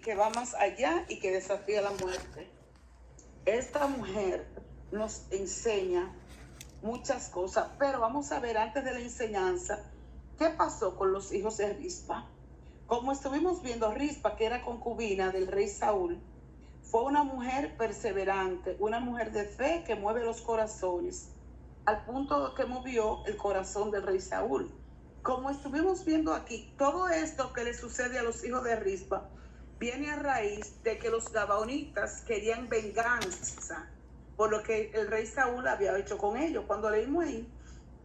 que va más allá y que desafía la muerte. Esta mujer nos enseña muchas cosas, pero vamos a ver antes de la enseñanza, ¿qué pasó con los hijos de Rispa? Como estuvimos viendo, Rispa, que era concubina del rey Saúl, fue una mujer perseverante, una mujer de fe que mueve los corazones, al punto que movió el corazón del rey Saúl. Como estuvimos viendo aquí, todo esto que le sucede a los hijos de Rispa viene a raíz de que los gabaonitas querían venganza por lo que el rey Saúl había hecho con ellos. Cuando leímos ahí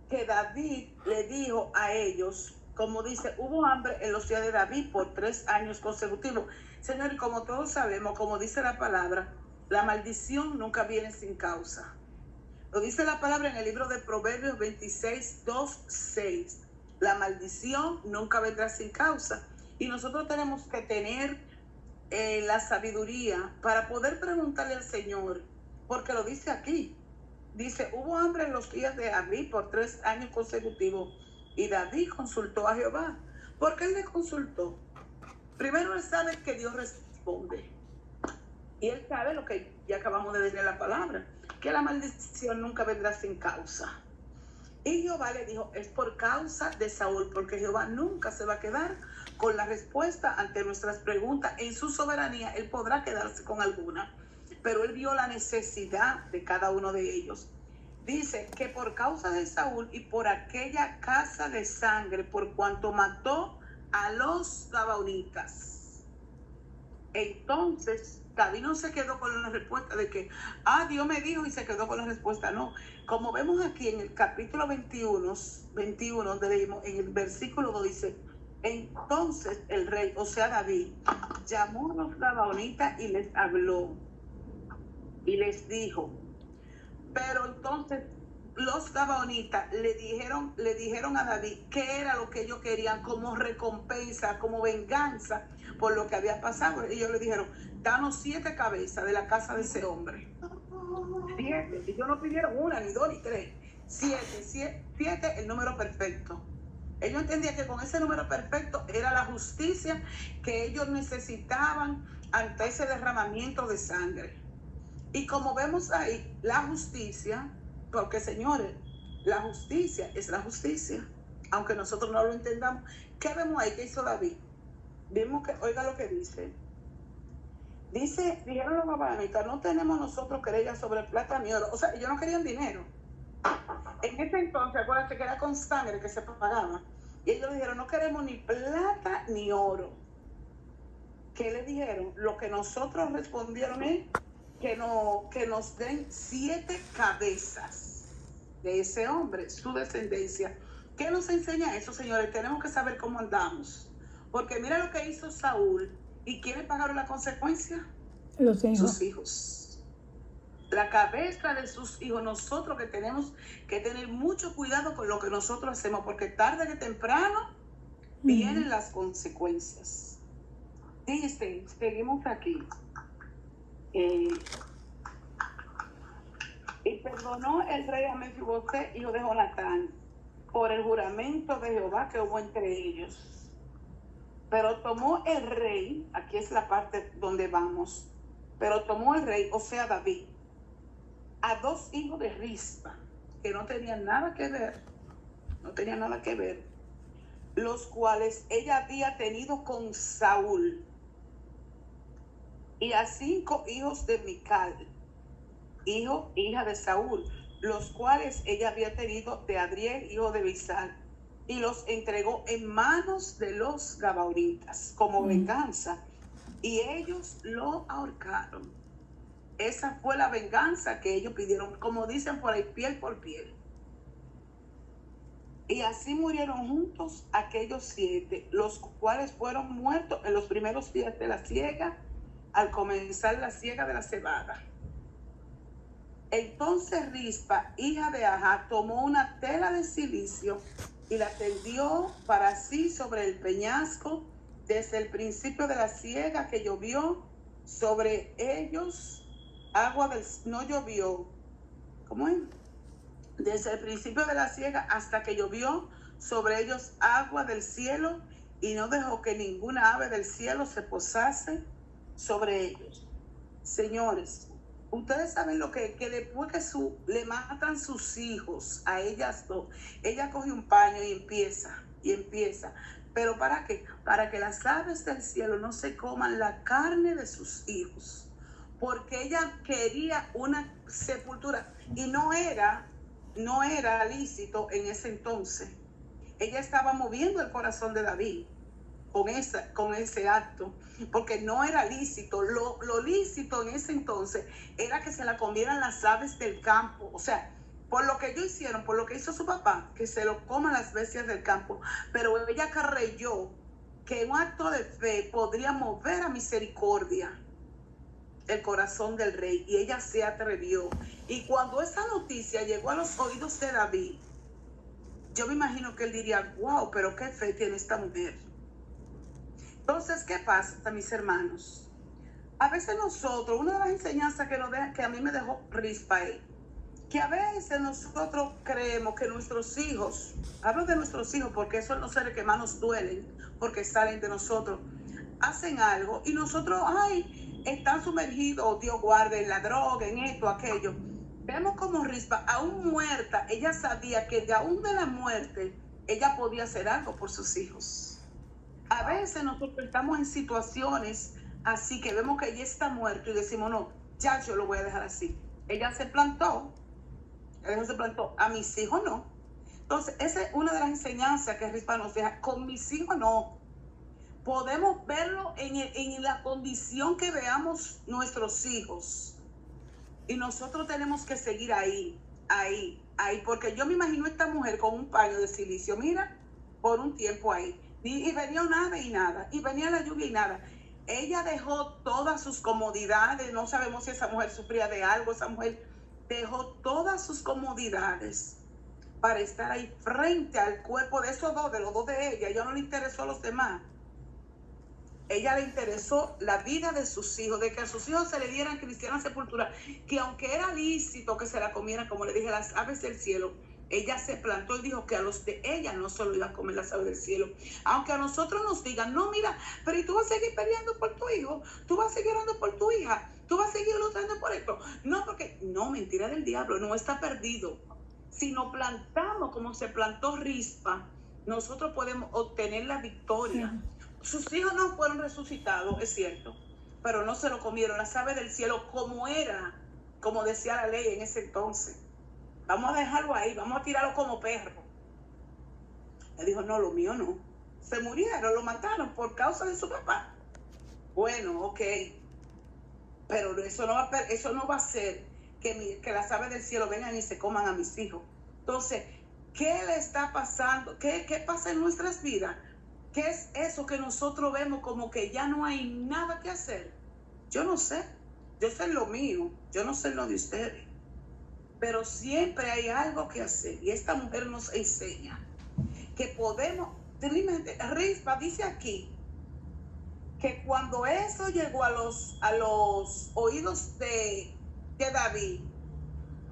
que David le dijo a ellos, como dice, hubo hambre en los días de David por 3 años consecutivos. Señor, y como todos sabemos, como dice la palabra, la maldición nunca viene sin causa. Lo dice la palabra en el libro de Proverbios 26, 2, 6. La maldición nunca vendrá sin causa. Y nosotros tenemos que tener la sabiduría para poder preguntarle al Señor, porque lo dice aquí. Dice, hubo hambre en los días de David por 3 años consecutivos. Y David consultó a Jehová. ¿Por qué él le consultó? Primero, él sabe que Dios responde. Y él sabe lo que ya acabamos de decir en la palabra, que la maldición nunca vendrá sin causa. Y Jehová le dijo, es por causa de Saúl, porque Jehová nunca se va a quedar con la respuesta ante nuestras preguntas. En su soberanía, él podrá quedarse con alguna, pero él vio la necesidad de cada uno de ellos. Dice que por causa de Saúl y por aquella casa de sangre, por cuanto mató a los gabaonitas. Entonces, David no se quedó con la respuesta de que, Dios me dijo, y se quedó con la respuesta. No, como vemos aquí en el capítulo 21, donde leímos, en el versículo 2 dice, entonces el rey, o sea David, llamó a los gabaonitas y les habló y les dijo, pero entonces los gabaonitas le dijeron a David qué era lo que ellos querían como recompensa, como venganza por lo que había pasado. Ellos le dijeron, danos 7 cabezas de la casa de ese hombre. 7. Ellos no pidieron 1, ni 2, ni 3. 7, el número perfecto. Ellos entendían que con ese número perfecto era la justicia que ellos necesitaban ante ese derramamiento de sangre. Y como vemos ahí, la justicia, porque señores, la justicia es la justicia, aunque nosotros no lo entendamos. ¿Qué vemos ahí? ¿Qué hizo David? Vimos que, oiga lo que dice. Dijeron los gabaonitas, no tenemos nosotros querella sobre plata ni oro. O sea, ellos no querían dinero. En ese entonces, acuérdense que era con sangre que se pagaba. Y ellos dijeron, no queremos ni plata ni oro. ¿Qué le dijeron? Lo que nosotros respondieron es que nos den 7 cabezas de ese hombre, su descendencia. ¿Qué nos enseña eso, señores? Tenemos que saber cómo andamos. Porque mira lo que hizo Saúl. ¿Y quiénes pagaron la consecuencia? Los hijos. Sus hijos. La cabeza de sus hijos. Nosotros que tenemos que tener mucho cuidado con lo que nosotros hacemos, porque tarde que temprano vienen las consecuencias. Dice, seguimos aquí. Y perdonó el rey a Mefibosé, hijo de Jonatán, por el juramento de Jehová que hubo entre ellos. Pero tomó el rey, aquí es la parte donde vamos, pero tomó el rey, o sea David, a 2 hijos de Rispa, que no tenían nada que ver, los cuales ella había tenido con Saúl, y a 5 hijos de Mical, hija de Saúl, los cuales ella había tenido de Adriel, hijo de Bisal, y los entregó en manos de los gabaonitas como venganza, y ellos lo ahorcaron. Esa fue la venganza que ellos pidieron, como dicen por ahí, piel por piel. Y así murieron juntos aquellos 7, los cuales fueron muertos en los primeros días de la siega, al comenzar la siega de la cebada. Entonces Rispa, hija de Ajá, tomó una tela de silicio y la tendió para sí sobre el peñasco desde el principio de la siega que llovió sobre ellos. No llovió. ¿Cómo es? Desde el principio de la siega hasta que llovió sobre ellos agua del cielo y no dejó que ninguna ave del cielo se posase sobre ellos. Señores, ustedes saben lo que después que le matan sus hijos a ellas dos, ella coge un paño y empieza. ¿Pero para qué? Para que las aves del cielo no se coman la carne de sus hijos. Porque ella quería una sepultura y no era lícito en ese entonces. Ella estaba moviendo el corazón de David con ese acto, porque no era lícito. Lo lícito en ese entonces era que se la comieran las aves del campo. O sea, por lo que ellos hicieron, por lo que hizo su papá, que se lo coman las bestias del campo. Pero ella creyó que un acto de fe podría mover a misericordia el corazón del rey, y ella se atrevió. Y cuando esa noticia llegó a los oídos de David, yo me imagino que él diría, wow, pero qué fe tiene esta mujer. Entonces, ¿qué pasa, mis hermanos? A veces nosotros, una de las enseñanzas que a mí me dejó Rispa es que a veces nosotros creemos que nuestros hijos, hablo de nuestros hijos porque son los seres que más nos duelen, porque salen de nosotros, hacen algo y nosotros, están sumergidos, Dios guarde, en la droga, en esto, aquello. Vemos como Rispa, aún muerta, ella sabía que de aún de la muerte, ella podía hacer algo por sus hijos. A veces nosotros estamos en situaciones así que vemos que ella está muerta y decimos, no, ya yo lo voy a dejar así. Ella se plantó, a mis hijos no. Entonces, esa es una de las enseñanzas que Rispa nos deja. Con mis hijos no. Podemos verlo en la condición que veamos nuestros hijos. Y nosotros tenemos que seguir ahí. Porque yo me imagino a esta mujer con un paño de silicio, mira, por un tiempo ahí. Y venía nada y nada. Y venía la lluvia y nada. Ella dejó todas sus comodidades. No sabemos si esa mujer sufría de algo. Esa mujer dejó todas sus comodidades para estar ahí frente al cuerpo de esos dos, de los dos de ella. Ella no le interesó a los demás. Ella le interesó la vida de sus hijos, de que a sus hijos se le dieran cristiana sepultura, que aunque era lícito que se la comieran, como le dije, las aves del cielo, ella se plantó y dijo que a los de ella no se lo iba a comer las aves del cielo. Aunque a nosotros nos digan, no, mira, pero ¿y tú vas a seguir peleando por tu hijo? ¿Tú vas a seguir orando por tu hija? ¿Tú vas a seguir luchando por esto? No, porque, no, mentira del diablo, no está perdido. Si nos plantamos como se plantó Rispa, nosotros podemos obtener la victoria. Sus hijos no fueron resucitados, es cierto, pero no se lo comieron las aves del cielo como era, como decía la ley en ese entonces. Vamos a dejarlo ahí, vamos a tirarlo como perro. Él dijo, no, lo mío no. Se murieron, lo mataron por causa de su papá. Bueno, ok. Pero eso no va a hacer que las aves del cielo vengan y se coman a mis hijos. Entonces, ¿qué le está pasando? ¿Qué pasa en nuestras vidas? ¿Qué es eso que nosotros vemos como que ya no hay nada que hacer? Yo no sé. Yo sé lo mío. Yo no sé lo de ustedes. Pero siempre hay algo que hacer. Y esta mujer nos enseña que podemos... Rispa dice aquí que cuando eso llegó a los oídos de David,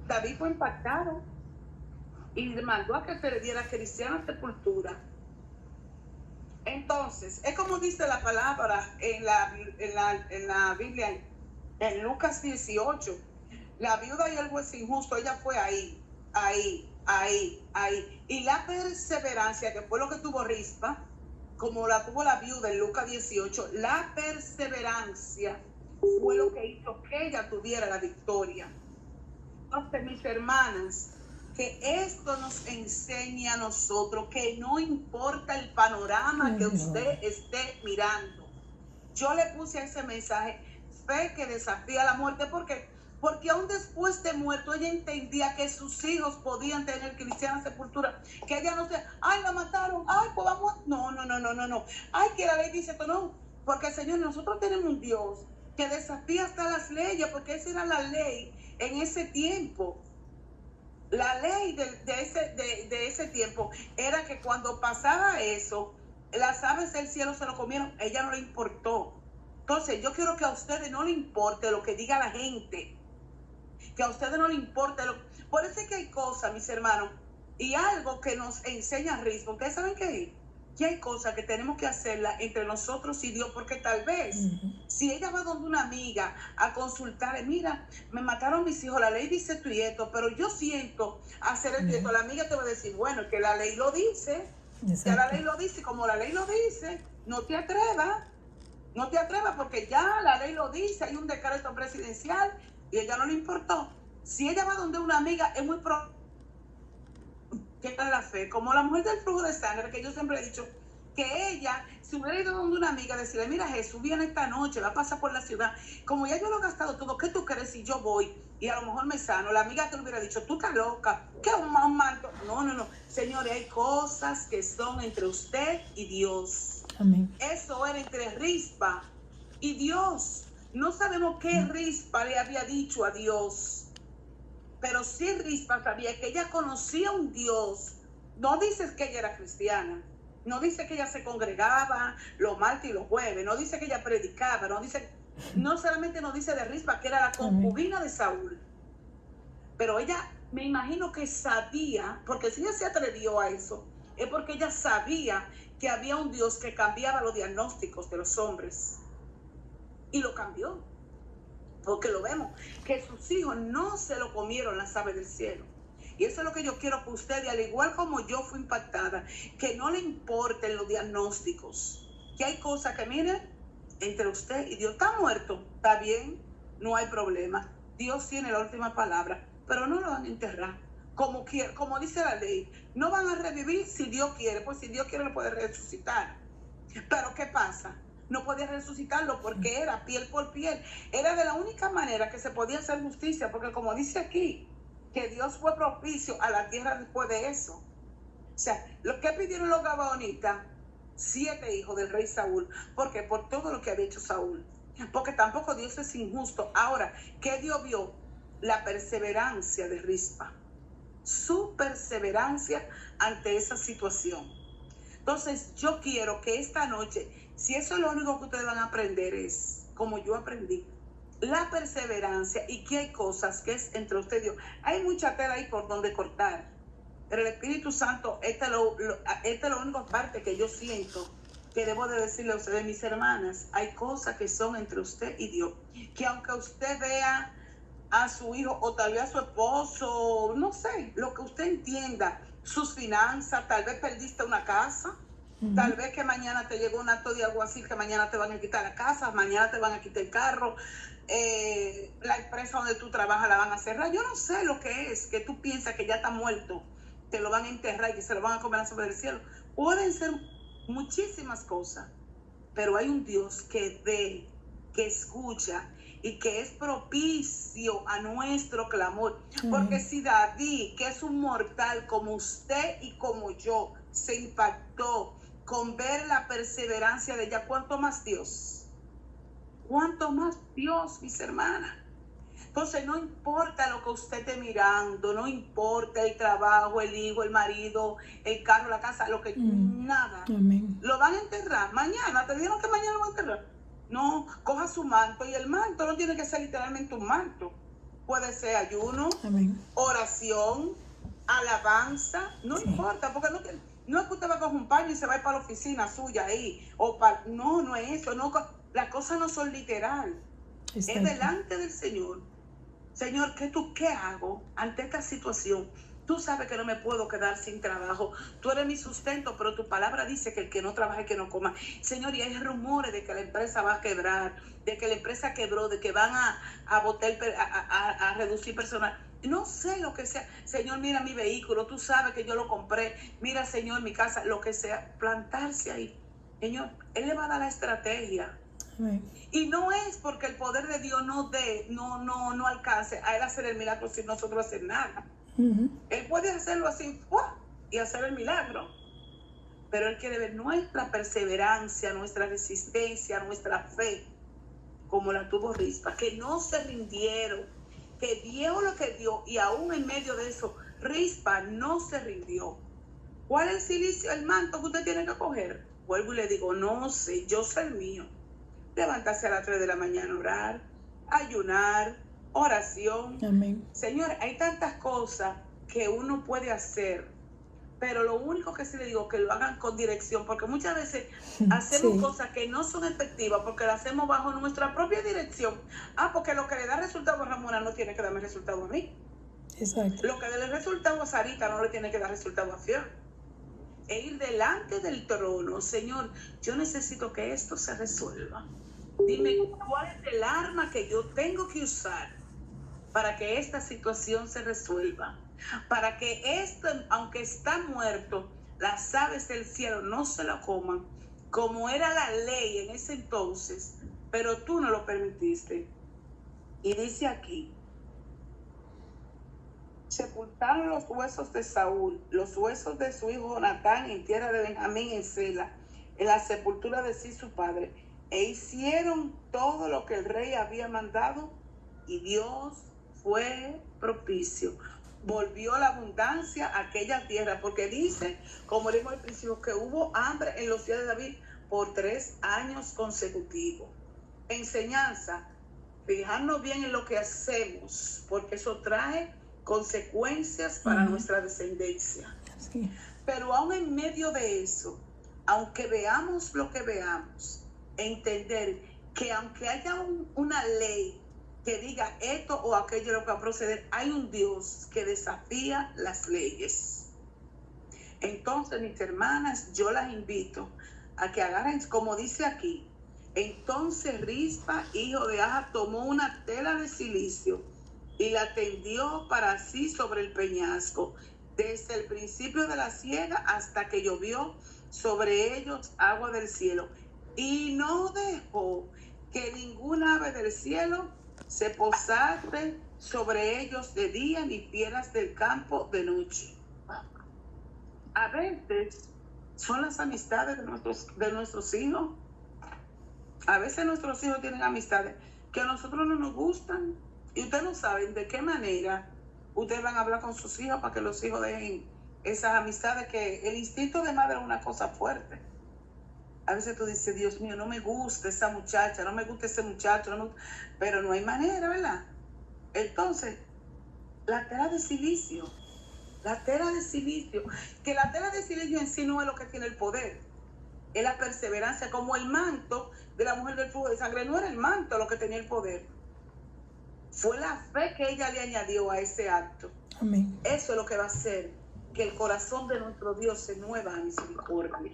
David fue impactado y mandó a que se le diera cristiana sepultura. Entonces, es como dice la palabra en la Biblia, en Lucas 18, la viuda y el juez injusto, ella fue ahí. Y la perseverancia, que fue lo que tuvo Rispa, como la tuvo la viuda en Lucas 18, la perseverancia fue lo que hizo que ella tuviera la victoria. Entonces, mis hermanas, que esto nos enseña a nosotros que no importa el panorama que usted esté mirando. Yo le puse a ese mensaje, fe que desafía la muerte. ¿Por qué? Porque aún después de muerto, ella entendía que sus hijos podían tener cristiana sepultura. Que ella no se, la mataron, pues vamos. No. Que la ley dice esto, no. Porque, Señor, nosotros tenemos un Dios que desafía hasta las leyes, porque esa era la ley en ese tiempo. La ley de ese tiempo era que cuando pasaba eso, las aves del cielo se lo comieron, a ella no le importó. Entonces, yo quiero que a ustedes no le importe lo que diga la gente, que a ustedes no le importe por eso es que hay cosas, mis hermanos, y algo que nos enseña Rispa. ¿Ustedes saben qué es? que hay cosas que tenemos que hacerlas entre nosotros y Dios, porque tal vez si ella va donde una amiga a consultarle, mira, me mataron mis hijos, la ley dice esto y esto, pero yo siento hacer esto y esto, la amiga te va a decir, bueno, que la ley lo dice, ya la ley lo dice, y como la ley lo dice, no te atrevas porque ya la ley lo dice, hay un decreto presidencial y a ella no le importó. Si ella va donde una amiga, es muy probable que tenga la fe, como la mujer del flujo de sangre, que yo siempre he dicho, que ella, si hubiera ido donde una amiga, decirle, mira, Jesús viene esta noche, va a pasar por la ciudad, como ya yo lo he gastado todo, ¿qué tú crees si yo voy y a lo mejor me sano? La amiga que le hubiera dicho, tú estás loca, ¿qué un manto? No, señores, hay cosas que son entre usted y Dios. Amén. Eso era entre Rispa y Dios. No sabemos qué Rispa le había dicho a Dios, pero sí Rispa sabía que ella conocía un Dios. No dice que ella era cristiana, no dice que ella se congregaba los martes y los jueves, no dice que ella predicaba, no solamente nos dice de Rispa que era la concubina de Saúl, pero ella, me imagino que sabía, porque si ella se atrevió a eso, es porque ella sabía que había un Dios que cambiaba los diagnósticos de los hombres, y lo cambió. Porque lo vemos, que sus hijos no se lo comieron las aves del cielo. Y eso es lo que yo quiero que ustedes, al igual como yo fui impactada, que no le importen los diagnósticos. Que hay cosas que, miren, entre usted y Dios, está muerto, está bien, no hay problema. Dios tiene la última palabra, pero no lo van a enterrar. Como dice la ley, no van a revivir si Dios quiere, pues si Dios quiere lo puede resucitar. Pero ¿qué pasa? No podía resucitarlo porque era piel por piel. Era de la única manera que se podía hacer justicia, porque como dice aquí, que Dios fue propicio a la tierra después de eso. O sea, lo que pidieron los gabaonitas, 7 hijos del rey Saúl. ¿Por qué? Por todo lo que había hecho Saúl. Porque tampoco Dios es injusto. Ahora, ¿qué Dios vio? La perseverancia de Rispa. Su perseverancia ante esa situación. Entonces, yo quiero que esta noche, si eso es lo único que ustedes van a aprender, es como yo aprendí, la perseverancia, y que hay cosas que es entre usted y Dios. Hay mucha tela ahí por donde cortar, pero el Espíritu Santo, esta es la única parte que yo siento que debo de decirle a ustedes, mis hermanas, hay cosas que son entre usted y Dios, que aunque usted vea a su hijo o tal vez a su esposo, no sé, lo que usted entienda, sus finanzas, tal vez perdiste una casa, tal vez que mañana te llegó un acto de alguacil, que mañana te van a quitar la casa, mañana te van a quitar el carro, la empresa donde tú trabajas la van a cerrar. Yo no sé lo que es, que tú piensas que ya está muerto, te lo van a enterrar y que se lo van a comer sobre el cielo. Pueden ser muchísimas cosas, pero hay un Dios que ve, que escucha y que es propicio a nuestro clamor. Porque si David, que es un mortal como usted y como yo, se impactó con ver la perseverancia de ella, ¿cuánto más Dios? ¿Cuánto más Dios, mis hermanas? Entonces no importa lo que usted esté mirando, no importa el trabajo, el hijo, el marido, el carro, la casa, lo que nada. Amén. Lo van a enterrar mañana. ¿Te dijeron que mañana lo van a enterrar? No, coja su manto, y el manto no tiene que ser literalmente un manto. Puede ser ayuno, Amén. oración, alabanza, no importa, porque no es que usted va a coger un paño y se va a ir para la oficina suya ahí, no es eso, las cosas no son literal, es delante del Señor. Señor, ¿qué hago ante esta situación? Tú sabes que no me puedo quedar sin trabajo. Tú eres mi sustento, pero tu palabra dice que el que no trabaja, que no coma. Señor, y hay rumores de que la empresa va a quebrar, de que la empresa quebró, de que van a botar, a reducir personal. No sé lo que sea. Señor, mira mi vehículo, tú sabes que yo lo compré. Mira, Señor, mi casa, lo que sea. Plantarse ahí. Señor, Él le va a dar la estrategia. Amén. Y no es porque el poder de Dios no alcance a Él hacer el milagro sin nosotros hacer nada. Él puede hacerlo así y hacer el milagro, pero Él quiere ver nuestra perseverancia, nuestra resistencia, nuestra fe, como la tuvo Rispa, que no se rindieron, que dio lo que dio, y aún en medio de eso Rispa no se rindió. ¿Cuál es el manto que usted tiene que coger? Vuelvo y le digo, no sé, yo sé el mío. Levantarse a las 3 de la mañana, orar, ayunar, oración. Amén. Señor, hay tantas cosas que uno puede hacer pero lo único que sí le digo que lo hagan con dirección, porque muchas veces hacemos Sí. cosas que no son efectivas porque las hacemos bajo nuestra propia dirección. Porque lo que le da resultado a Ramona no tiene que darme resultado a mí. Exacto. Lo que le da resultado a Sarita no le tiene que dar resultado a Fior. E ir delante del trono, Señor, yo necesito que esto se resuelva. Dime cuál es el arma que yo tengo que usar para que esta situación se resuelva, para que esto, aunque está muerto, las aves del cielo no se lo coman, como era la ley en ese entonces, pero tú no lo permitiste. Y dice aquí, sepultaron los huesos de Saúl, los huesos de su hijo Jonatán en tierra de Benjamín en Sela, en la sepultura de sí su padre, e hicieron todo lo que el rey había mandado, y Dios fue propicio. Volvió la abundancia a aquella tierra, porque dice, como leímos al principio, que hubo hambre en los días de David por 3 años consecutivos. Enseñanza, fijarnos bien en lo que hacemos, porque eso trae consecuencias para nuestra descendencia. Sí. Pero aún en medio de eso, aunque veamos lo que veamos, entender que aunque haya una ley que diga esto o aquello lo que va a proceder, hay un Dios que desafía las leyes. Entonces, mis hermanas, yo las invito a que agarren, como dice aquí, entonces Rispa, hijo de Aja, tomó una tela de silicio y la tendió para sí sobre el peñasco, desde el principio de la siega hasta que llovió sobre ellos agua del cielo. Y no dejó que ninguna ave del cielo se posase sobre ellos de día, ni fieras del campo de noche. A veces son las amistades de nuestros hijos. A veces nuestros hijos tienen amistades que a nosotros no nos gustan. Y ustedes no saben de qué manera ustedes van a hablar con sus hijos para que los hijos dejen esas amistades, que el instinto de madre es una cosa fuerte. A veces tú dices, Dios mío, no me gusta esa muchacha, no me gusta ese muchacho, pero no hay manera, ¿verdad? Entonces, la tela de silicio, que la tela de silicio en sí no es lo que tiene el poder, es la perseverancia, como el manto de la mujer del flujo de sangre. No era el manto lo que tenía el poder, fue la fe que ella le añadió a ese acto. Amén. Eso es lo que va a hacer que el corazón de nuestro Dios se mueva a misericordia.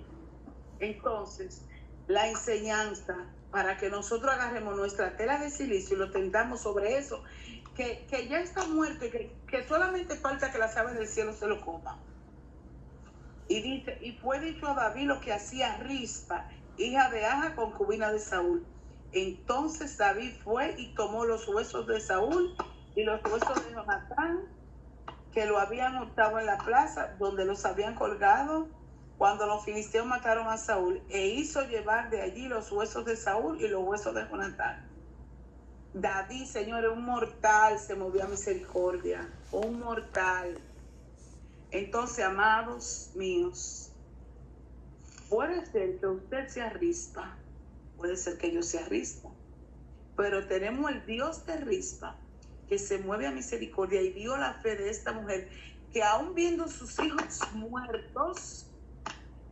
Entonces, la enseñanza para que nosotros agarremos nuestra tela de silicio y lo tendamos sobre eso, que ya está muerto y que solamente falta que las aves del cielo se lo coman. Y dice, y fue dicho a David lo que hacía Rispa, hija de Aja, concubina de Saúl. Entonces David fue y tomó los huesos de Saúl y los huesos de Jonatán, que lo habían hurtado en la plaza, donde los habían colgado cuando los filisteos mataron a Saúl, e hizo llevar de allí los huesos de Saúl y los huesos de Jonatán. David, señores, un mortal se movió a misericordia, un mortal. Entonces, amados míos, puede ser que usted sea Rispa, puede ser que yo sea Rispa, pero tenemos el Dios de Rispa que se mueve a misericordia y vio la fe de esta mujer, que aún viendo sus hijos muertos,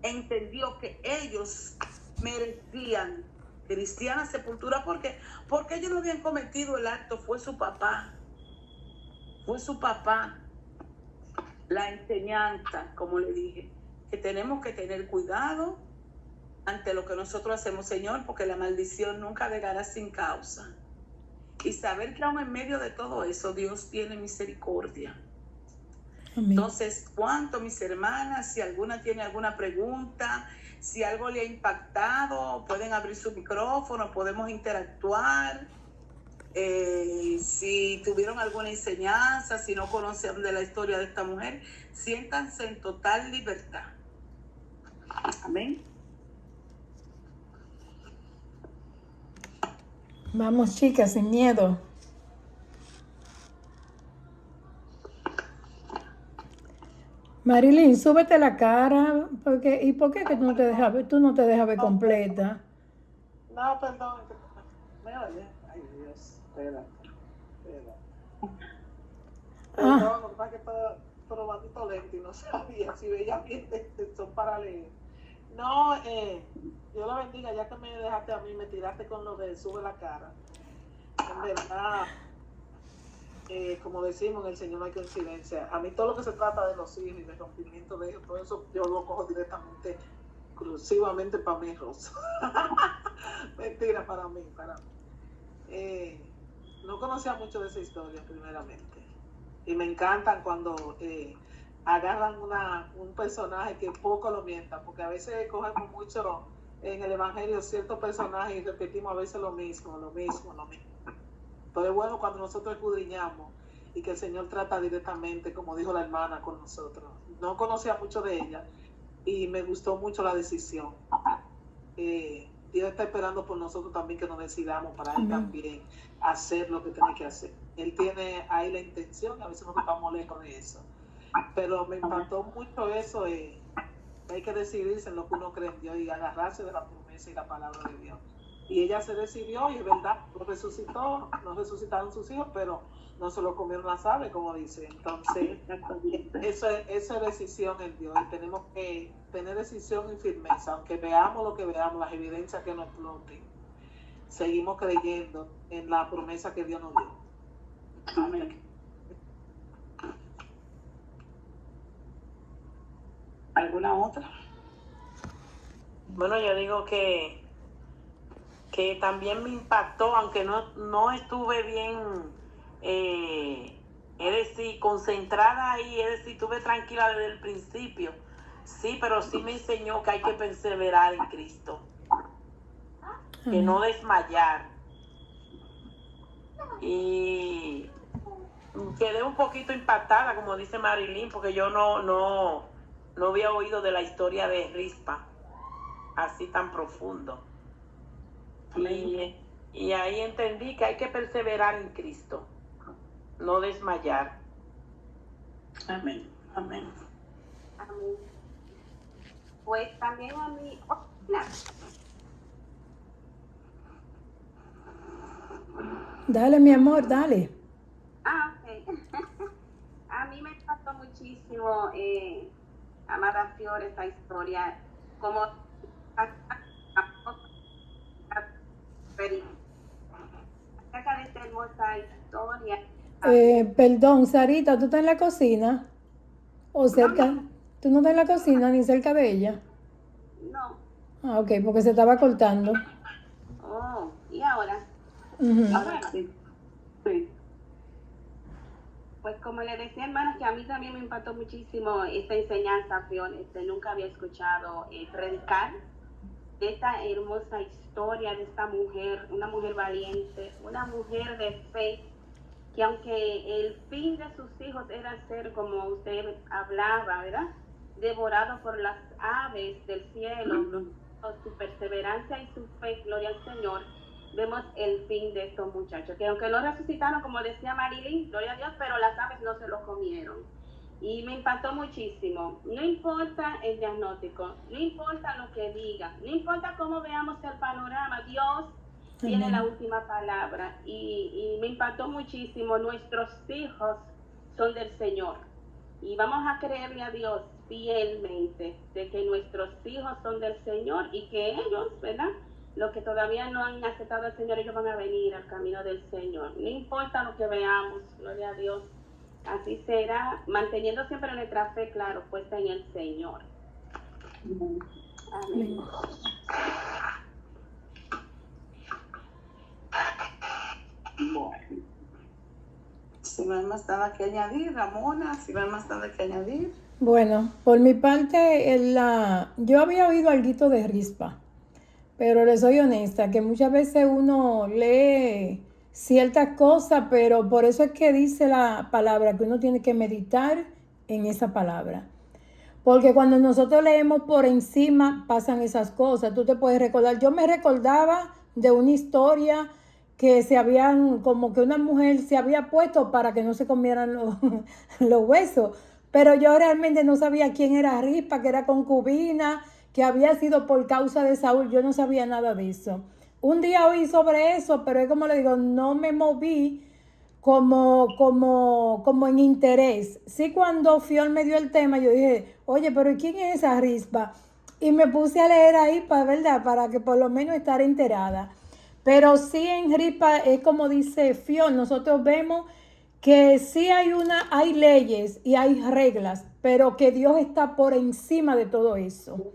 entendió que ellos merecían cristiana sepultura. Porque ellos no habían cometido el acto, fue su papá. La enseñanza, como le dije, que tenemos que tener cuidado ante lo que nosotros hacemos, Señor, porque la maldición nunca llegará sin causa. Y saber que aún en medio de todo eso, Dios tiene misericordia. Amén. Entonces, ¿cuánto, mis hermanas? Si alguna tiene alguna pregunta, si algo le ha impactado, pueden abrir su micrófono, podemos interactuar. Si tuvieron alguna enseñanza, si no conocen de la historia de esta mujer, siéntanse en total libertad. Amén. Vamos, chicas, sin miedo. Marilyn, súbete la cara. ¿Y por qué que tú no te dejas ver? Tú no te dejas ver completa. No, perdón. ¿Me oye? Ay, Dios. Espera. Ah, Perdón, papá, que pero maldito lento y no sabía si veía bien son para leer. No, Dios la bendiga, ya que me dejaste a mí, me tiraste con lo de sube la cara. En verdad, como decimos en el Señor no hay coincidencia. A mí todo lo que se trata de los hijos y del rompimiento de ellos, todo eso yo lo cojo directamente, exclusivamente para mí, Rosa. Mentira, para mí. No conocía mucho de esa historia, primeramente. Y me encantan cuando agarran un personaje que poco lo mientan, porque a veces cogemos mucho en el Evangelio ciertos personajes y repetimos a veces lo mismo. Pero es bueno cuando nosotros escudriñamos y que el Señor trata directamente, como dijo la hermana, con nosotros. No conocía mucho de ella y me gustó mucho la decisión. Dios está esperando por nosotros también que nos decidamos para Él también hacer lo que tiene que hacer. Él tiene ahí la intención, a veces nosotros estamos lejos de eso. Pero me impactó mucho eso, hay que decidirse en lo que uno cree en Dios y agarrarse de la promesa y la palabra de Dios. Y ella se decidió y es verdad, no resucitaron sus hijos, pero no se lo comieron las aves, como dice. Entonces, eso es decisión en Dios y tenemos que tener decisión y firmeza, aunque veamos lo que veamos, las evidencias que nos exploten. Seguimos creyendo en la promesa que Dios nos dio. Amén. ¿Alguna otra? Bueno, yo digo que también me impactó, aunque no estuve bien, es decir, concentrada ahí, es decir, estuve tranquila desde el principio, sí, pero sí me enseñó que hay que perseverar en Cristo, que no desmayar. Y quedé un poquito impactada, como dice Marilyn, porque yo no había oído de la historia de Rispa así tan profundo. Y ahí entendí que hay que perseverar en Cristo, no desmayar. Amén. Amén. Amén. Pues también a mí, Dale, mi amor, dale. ok. A mí me impactó muchísimo, amada Fiore, esta historia, como acerca de esta hermosa historia. Perdón, Sarita, ¿tú estás en la cocina? ¿O cerca? ¿Tú no estás en la cocina ni cerca de ella? No. Ah, ok, porque se estaba cortando. Oh, ¿y ahora? Ujú. Ahora Sí. Sí. Pues como le decía, hermanos, que a mí también me impactó muchísimo esta enseñanza, Fion. Nunca había escuchado predicar esta hermosa historia de esta mujer, una mujer valiente, una mujer de fe, que aunque el fin de sus hijos era ser, como usted hablaba, ¿verdad?, devorado por las aves del cielo, su perseverancia y su fe, gloria al Señor, vemos el fin de estos muchachos, que aunque no resucitaron, como decía Marilyn, gloria a Dios, pero las aves no se los comieron. Y me impactó muchísimo. No importa el diagnóstico, no importa lo que diga, no importa cómo veamos el panorama, Dios tiene la última palabra. Y me impactó muchísimo. Nuestros hijos son del Señor. Y vamos a creerle a Dios fielmente de que nuestros hijos son del Señor y que ellos, ¿verdad?, los que todavía no han aceptado al Señor, ellos van a venir al camino del Señor. No importa lo que veamos, gloria a Dios. Así será, manteniendo siempre nuestra fe, claro, puesta en el Señor. Amén. Bueno. Si no hay más nada que añadir, Ramona, si no hay más nada que añadir. Bueno, por mi parte, yo había oído algo de Rispa, pero les soy honesta, que muchas veces uno lee ciertas cosas, pero por eso es que dice la palabra que uno tiene que meditar en esa palabra. Porque cuando nosotros leemos por encima pasan esas cosas. Tú te puedes recordar. Yo me recordaba de una historia que como que una mujer se había puesto para que no se comieran los huesos. Pero yo realmente no sabía quién era Rispa, que era concubina, que había sido por causa de Saúl. Yo no sabía nada de eso. Un día oí sobre eso, pero es como le digo, no me moví como en interés. Sí, cuando Fiol me dio el tema, yo dije, oye, pero ¿quién es esa rispa? Y me puse a leer ahí para que por lo menos estar enterada. Pero sí, en rispa es como dice Fiol, nosotros vemos que sí hay leyes y hay reglas, pero que Dios está por encima de todo eso.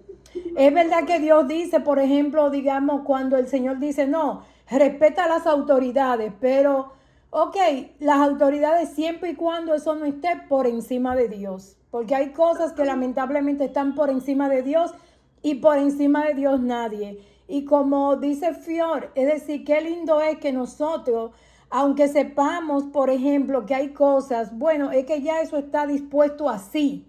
Es verdad que Dios dice, por ejemplo, digamos, cuando el Señor dice, no, respeta a las autoridades, pero, ok, las autoridades siempre y cuando eso no esté por encima de Dios, porque hay cosas que lamentablemente están por encima de Dios y por encima de Dios nadie. Y como dice Fior, es decir, qué lindo es que nosotros, aunque sepamos, por ejemplo, que hay cosas, bueno, es que ya eso está dispuesto así.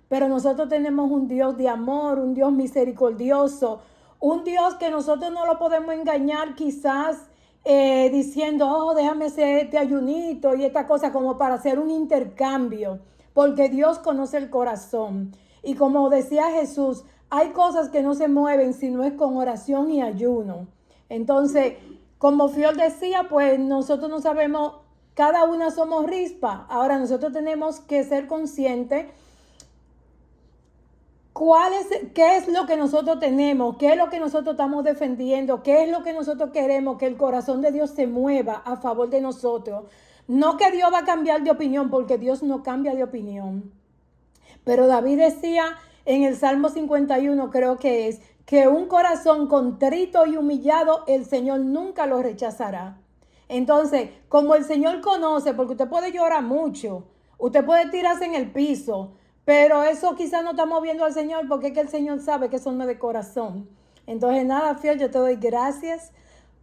Pero nosotros tenemos un Dios de amor, un Dios misericordioso, un Dios que nosotros no lo podemos engañar quizás diciendo, oh, déjame hacer este ayunito y esta cosa como para hacer un intercambio, porque Dios conoce el corazón. Y como decía Jesús, hay cosas que no se mueven si no es con oración y ayuno. Entonces, como Fiol decía, pues nosotros no sabemos, cada una somos rispa. Ahora nosotros tenemos que ser conscientes ¿qué es lo que nosotros tenemos? ¿Qué es lo que nosotros estamos defendiendo? ¿Qué es lo que nosotros queremos? Que el corazón de Dios se mueva a favor de nosotros. No que Dios va a cambiar de opinión, porque Dios no cambia de opinión. Pero David decía en el Salmo 51, creo que es, que un corazón contrito y humillado, el Señor nunca lo rechazará. Entonces, como el Señor conoce, porque usted puede llorar mucho, usted puede tirarse en el piso, pero eso quizás no está moviendo al Señor porque es que el Señor sabe que eso no es de corazón. Entonces, nada, Fiel, yo te doy gracias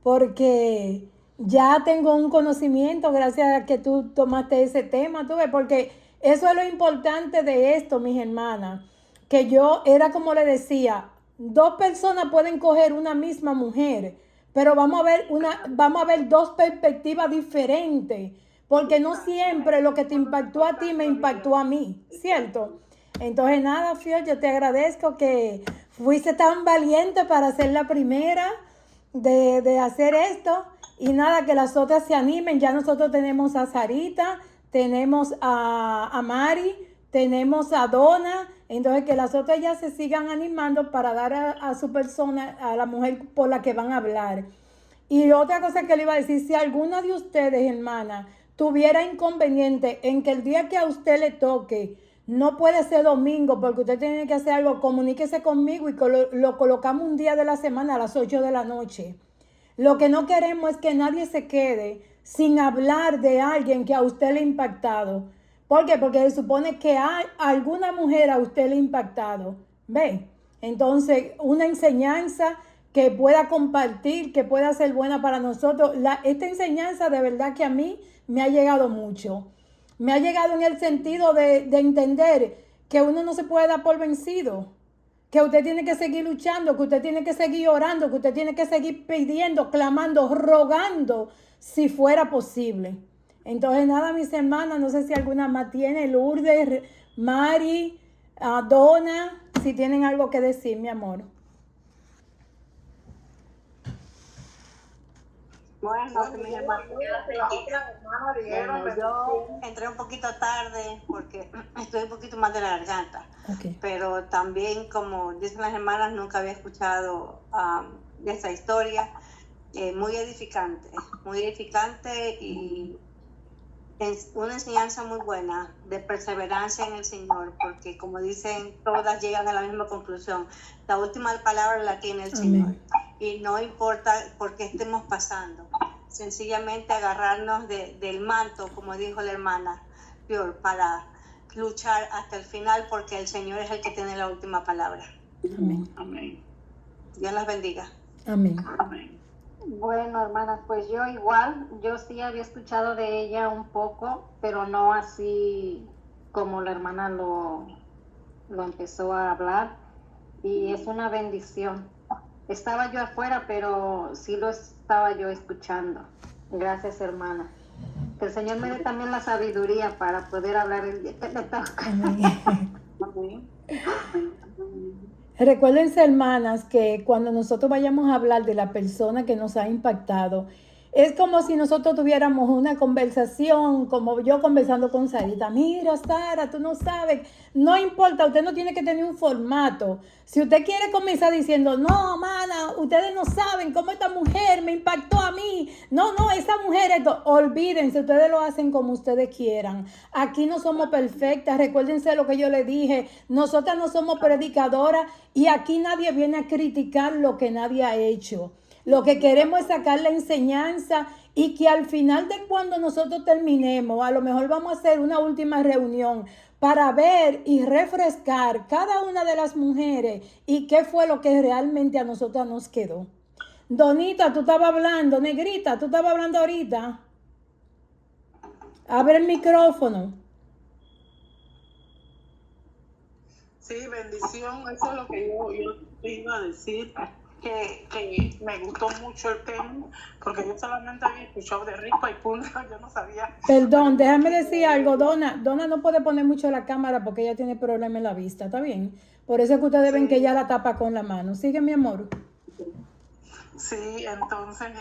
porque ya tengo un conocimiento gracias a que tú tomaste ese tema, tú ves, porque eso es lo importante de esto, mis hermanas, que yo era como le decía, dos personas pueden coger una misma mujer, pero vamos a ver dos perspectivas diferentes. Porque no siempre lo que te impactó a ti me impactó a mí, ¿cierto? Entonces, nada, Fiol, yo te agradezco que fuiste tan valiente para ser la primera de hacer esto. Y nada, que las otras se animen. Ya nosotros tenemos a Sarita, tenemos a Mari, tenemos a Donna. Entonces, que las otras ya se sigan animando para dar a su persona, a la mujer por la que van a hablar. Y otra cosa que le iba a decir, si alguna de ustedes, hermana, tuviera inconveniente en que el día que a usted le toque, no puede ser domingo porque usted tiene que hacer algo, comuníquese conmigo y lo colocamos un día de la semana a las 8 de la noche. Lo que no queremos es que nadie se quede sin hablar de alguien que a usted le ha impactado. ¿Por qué? Porque se supone que hay alguna mujer a usted le ha impactado. ¿Ve? Entonces, una enseñanza que pueda compartir, que pueda ser buena para nosotros. Esta enseñanza de verdad que a mí me ha llegado mucho. Me ha llegado en el sentido de entender que uno no se puede dar por vencido, que usted tiene que seguir luchando, que usted tiene que seguir orando, que usted tiene que seguir pidiendo, clamando, rogando, si fuera posible. Entonces, nada, mis hermanas, no sé si alguna más tiene, Lourdes, Mari, Donna, si tienen algo que decir, mi amor. Bueno, yo entré un poquito tarde porque estoy un poquito más de la garganta, Okay. Pero también, como dicen las hermanas, nunca había escuchado de esta historia, muy edificante y es una enseñanza muy buena de perseverancia en el Señor, porque como dicen, todas llegan a la misma conclusión. La última palabra la tiene el Señor. Y no importa por qué estemos pasando, sencillamente agarrarnos del manto, como dijo la hermana Fior, para luchar hasta el final, porque el Señor es el que tiene la última palabra. Amén. Amén. Dios las bendiga. Amén. Amén. Bueno, hermanas, pues yo sí había escuchado de ella un poco, pero no así como la hermana lo empezó a hablar, y es una bendición. Estaba yo afuera, pero sí lo estaba yo escuchando. Gracias, hermana. Que el Señor me dé también la sabiduría para poder hablar el día que me toca. Amén. Recuérdense, hermanas, que cuando nosotros vayamos a hablar de la persona que nos ha impactado, Es como si nosotros tuviéramos una conversación, como yo conversando con Sarita. Mira, Sara, tú no sabes. No importa, usted no tiene que tener un formato. Si usted quiere comenzar diciendo, no, mana, ustedes no saben cómo esta mujer me impactó a mí. No, esa mujer, olvídense, ustedes lo hacen como ustedes quieran. Aquí no somos perfectas, recuérdense lo que yo le dije. Nosotras no somos predicadoras y aquí nadie viene a criticar lo que nadie ha hecho. Lo que queremos es sacar la enseñanza y que al final de cuando nosotros terminemos, a lo mejor vamos a hacer una última reunión para ver y refrescar cada una de las mujeres y qué fue lo que realmente a nosotras nos quedó. Donita, tú estabas hablando, negrita, tú estabas hablando ahorita. Abre el micrófono. Sí, bendición, eso es lo que yo te iba a decir, que me gustó mucho el tema, porque yo solamente había escuchado de Rispa y punta, yo no sabía. Perdón, déjame decir algo, Donna no puede poner mucho la cámara porque ella tiene problema en la vista, ¿está bien? Por eso es que ustedes ven que ella la tapa con la mano. Sigue, mi amor. Sí, entonces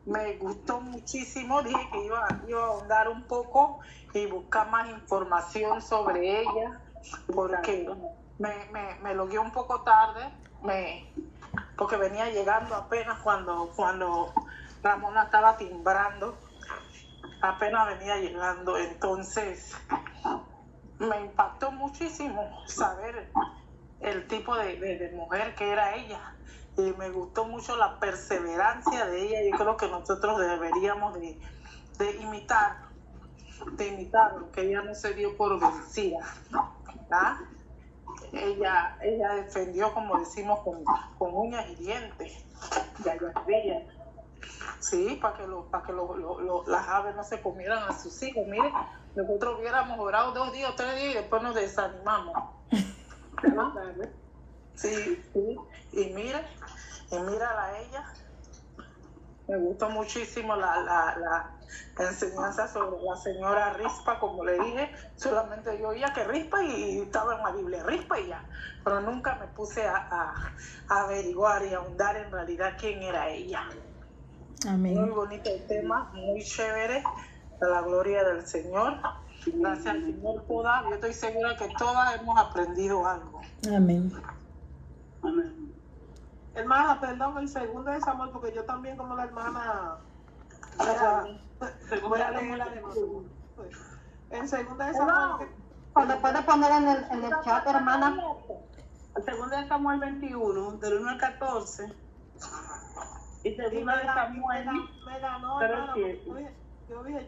me gustó muchísimo, dije que iba a ahondar un poco y buscar más información sobre ella, porque me logué un poco tarde, porque venía llegando apenas cuando Ramona estaba timbrando, apenas venía llegando, entonces me impactó muchísimo saber el tipo de mujer que era ella, y me gustó mucho la perseverancia de ella. Yo creo que nosotros deberíamos de imitarlo, que ella no se dio por vencida, ¿verdad? Ella defendió, como decimos, con uñas y dientes, sí, para que las aves no se comieran a sus hijos. Mire, nosotros hubiéramos orado 2 días o 3 días y después nos desanimamos. Sí, y mírala a ella. Me gustó muchísimo la enseñanza sobre la señora Rispa, como le dije. Solamente yo oía que Rispa y estaba en la Biblia, Rispa y ya. Pero nunca me puse a averiguar y a ahondar en realidad quién era ella. Amén. Muy bonito el tema, muy chévere, a la gloria del Señor. Gracias al Señor todas. Yo estoy segura que todas hemos aprendido algo. Amén. Amén. Hermana, perdón, el segundo de Samuel, porque yo también, como la hermana, voy a leer la de nosotros. El segundo de Samuel. Cuando puede poner en el chat, hermana. El segundo de Samuel 21, del 1 al 14. Y segundo de Samuel. Me ganó, hermana.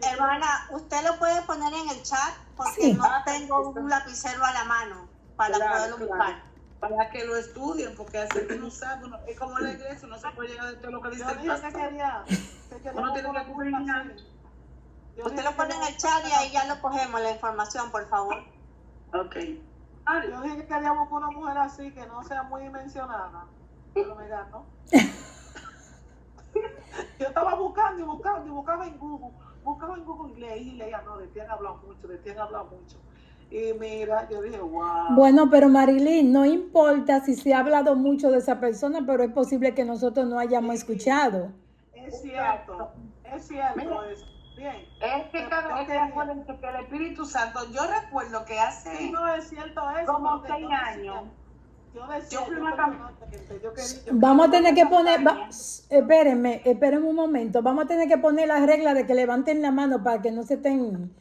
Hermana, usted lo puede poner en el chat porque Sí. no tengo un lapicero a la mano para poderlo buscar. Para que lo estudien, porque así que no sabe, es como la iglesia, no se puede llegar de todo lo que dice Yo el dije pastor. que quería Uno tiene que cubrir nada. Usted lo pone en el chat y ahí ya lo cogemos, la información, por favor. Ok. Yo dije que quería buscar una mujer así, que no sea muy mencionada, pero me ganó. Yo estaba buscando en Google inglés y leía, no, de ti han hablado mucho. Y mira, yo dije, wow. Bueno, pero Marilyn, no importa si se ha hablado mucho de esa persona, pero es posible que nosotros no hayamos escuchado. Es cierto eso. Bien. Es que cada vez acuérdense que el Espíritu Santo, yo recuerdo que hace Sí, no es cierto eso. como porque 6 años. Yo fui una Vamos a tener que poner, espérenme un momento, vamos a tener que poner la regla de que levanten la mano para que no se estén